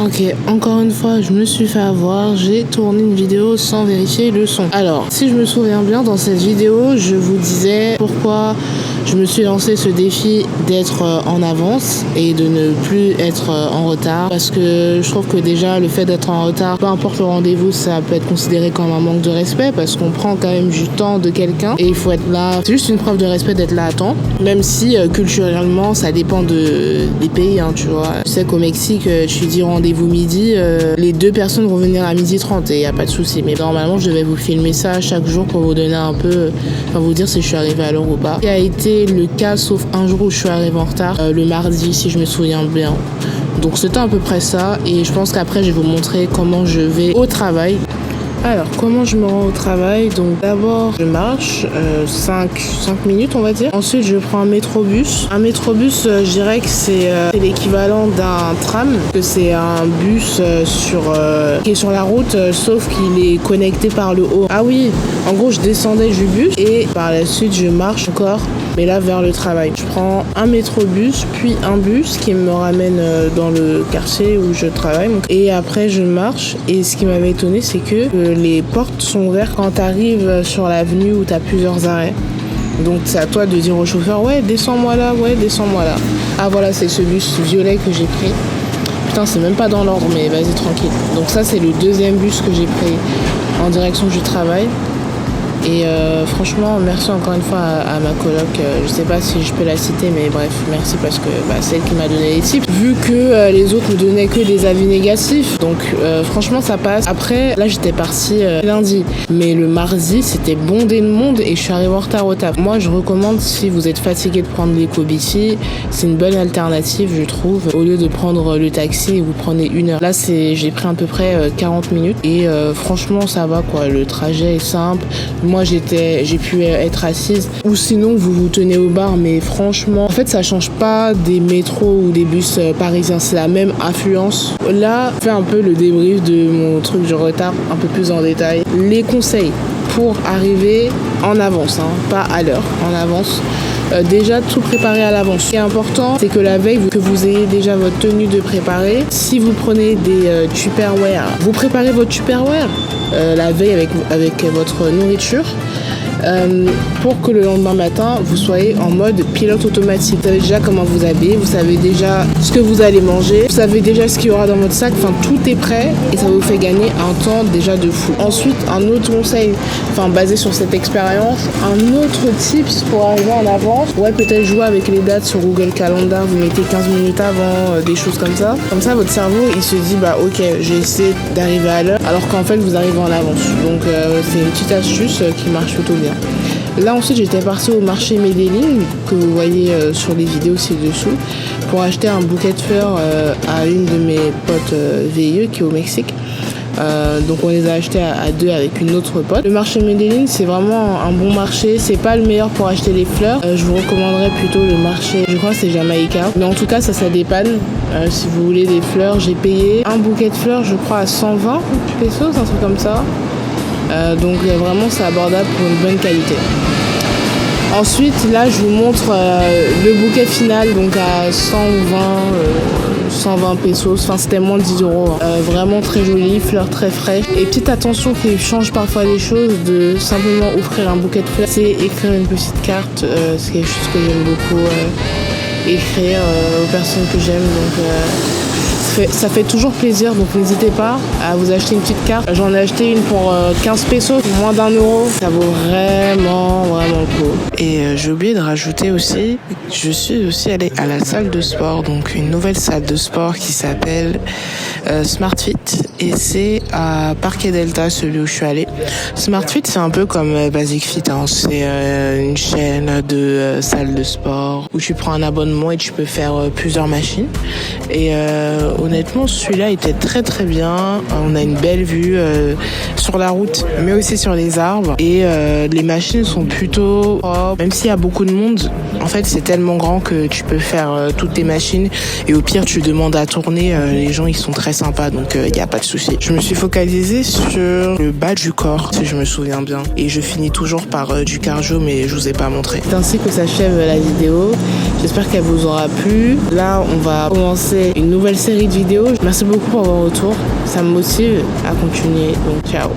Ok, encore une fois, je me suis fait avoir. J'ai tourné une vidéo sans vérifier le son. Alors, si je me souviens bien, dans cette vidéo, je vous disais pourquoi je me suis lancé ce défi d'être en avance et de ne plus être en retard. Parce que je trouve que déjà, le fait d'être en retard, peu importe le rendez-vous, ça peut être considéré comme un manque de respect parce qu'on prend quand même du temps de quelqu'un et il faut être là. C'est juste une preuve de respect d'être là à temps. Même si culturellement, ça dépend des pays, hein, tu vois. Tu sais qu'au Mexique, tu dis rendez-vous midi, les deux personnes vont venir à 12h30 et il n'y a pas de souci. Mais normalement, je devais vous filmer ça chaque jour pour vous donner un peu, enfin vous dire si je suis arrivée à l'heure ou pas. Ce qui a été le cas, sauf un jour où je suis arrivée en retard, le mardi, si je me souviens bien. Donc c'était à peu près ça et je pense qu'après, je vais vous montrer comment je vais au travail. Alors, comment je me rends au travail? Donc d'abord, je marche 5 minutes, on va dire. Ensuite, je prends un métrobus. Un métrobus, je dirais que c'est l'équivalent d'un tram, que c'est un bus qui est sur la route, sauf qu'il est connecté par le haut. Ah oui, en gros, je descendais du bus et par la suite, je marche encore, mais là, vers le travail. Je prends un métrobus, puis un bus qui me ramène dans le quartier où je travaille. Et après, je marche. Et ce qui m'avait étonné, c'est que les portes sont ouvertes quand tu arrives sur l'avenue où tu as plusieurs arrêts. Donc c'est à toi de dire au chauffeur, ouais, descends-moi là, ouais, descends-moi là. Ah voilà, c'est ce bus violet que j'ai pris. Putain, c'est même pas dans l'ordre, mais vas-y, tranquille. Donc ça, c'est le deuxième bus que j'ai pris en direction du travail. Et franchement, merci encore une fois à ma coloc. Je sais pas si je peux la citer, mais bref, merci parce que c'est elle qui m'a donné les tips. Vu que les autres me donnaient que des avis négatifs, donc franchement ça passe. Après, là j'étais partie lundi, mais le mardi c'était bondé de monde et je suis arrivée en retard au taf. Moi je recommande, si vous êtes fatigué de prendre l'Ecobici, c'est une bonne alternative je trouve. Au lieu de prendre le taxi, vous prenez 1 heure. Là j'ai pris à peu près 40 minutes et franchement ça va quoi. Le trajet est simple. Moi, j'ai pu être assise ou sinon vous vous tenez au bar, mais franchement, en fait, ça change pas des métros ou des bus parisiens. C'est la même affluence. Là, je fais un peu le débrief de mon truc du retard, un peu plus en détail. Les conseils pour arriver en avance, hein, pas à l'heure, en avance. Déjà tout préparer à l'avance. Ce qui est important, c'est que la veille, que vous ayez déjà votre tenue de préparer. Si vous prenez des Tupperware, vous préparez votre Tupperware la veille avec votre nourriture pour que le lendemain matin, vous soyez en mode pilote automatique. Vous savez déjà comment vous habiller, vous savez déjà ce que vous allez manger, vous savez déjà ce qu'il y aura dans votre sac, enfin tout est prêt et ça vous fait gagner un temps déjà de fou. Ensuite, un autre conseil, basé sur cette expérience, un autre tips pour arriver en avance, ouais, peut-être jouer avec les dates sur Google Calendar, vous mettez 15 minutes avant, des choses comme ça. Comme ça, votre cerveau, il se dit, ok, j'ai essayé d'arriver à l'heure, alors qu'en fait, vous arrivez en avance. Donc, c'est une petite astuce qui marche plutôt bien. Là ensuite j'étais partie au marché Medellín que vous voyez sur les vidéos ci-dessous pour acheter un bouquet de fleurs à une de mes potes VIE qui est au Mexique. Donc on les a achetés à deux avec une autre pote. Le marché Medellín, c'est vraiment un bon marché. C'est pas le meilleur pour acheter des fleurs. Je vous recommanderais plutôt le marché, je crois que c'est Jamaïca. Mais en tout cas ça dépanne. Si vous voulez des fleurs, j'ai payé un bouquet de fleurs je crois à 120 pesos, un truc comme ça. Donc vraiment c'est abordable pour une bonne qualité. Ensuite là je vous montre le bouquet final donc à 120 pesos, c'était moins de 10 €. Vraiment très joli, fleurs très fraîches. Et petite attention qui change parfois les choses, de simplement offrir un bouquet de fleurs, c'est écrire une petite carte. C'est quelque chose que j'aime beaucoup écrire aux personnes que j'aime. Donc ça fait toujours plaisir, donc n'hésitez pas à vous acheter une petite carte. J'en ai acheté une pour 15 pesos, moins d'1 €. Ça vaut vraiment le coup. Et j'ai oublié de rajouter aussi, je suis aussi allée à la salle de sport, donc une nouvelle salle de sport qui s'appelle SmartFit. Et c'est à Parque Delta, celui où je suis allée. SmartFit, c'est un peu comme Basic Fit, hein. C'est une chaîne de salles de sport où tu prends un abonnement et tu peux faire plusieurs machines. Et honnêtement, celui-là était très très bien. On a une belle vue sur la route, mais aussi sur les arbres. Et les machines sont plutôt propres. Même s'il y a beaucoup de monde, En fait, c'est tellement grand que tu peux faire toutes tes machines et au pire, tu demandes à tourner. Les gens, ils sont très sympas, donc il n'y a pas de souci. Je me suis focalisée sur le bas du corps, si je me souviens bien. Et je finis toujours par du cardio, mais je vous ai pas montré. C'est ainsi que s'achève la vidéo. J'espère qu'elle vous aura plu. Là, on va commencer une nouvelle série de vidéos. Merci beaucoup pour vos retours. Ça me motive à continuer. Donc, ciao.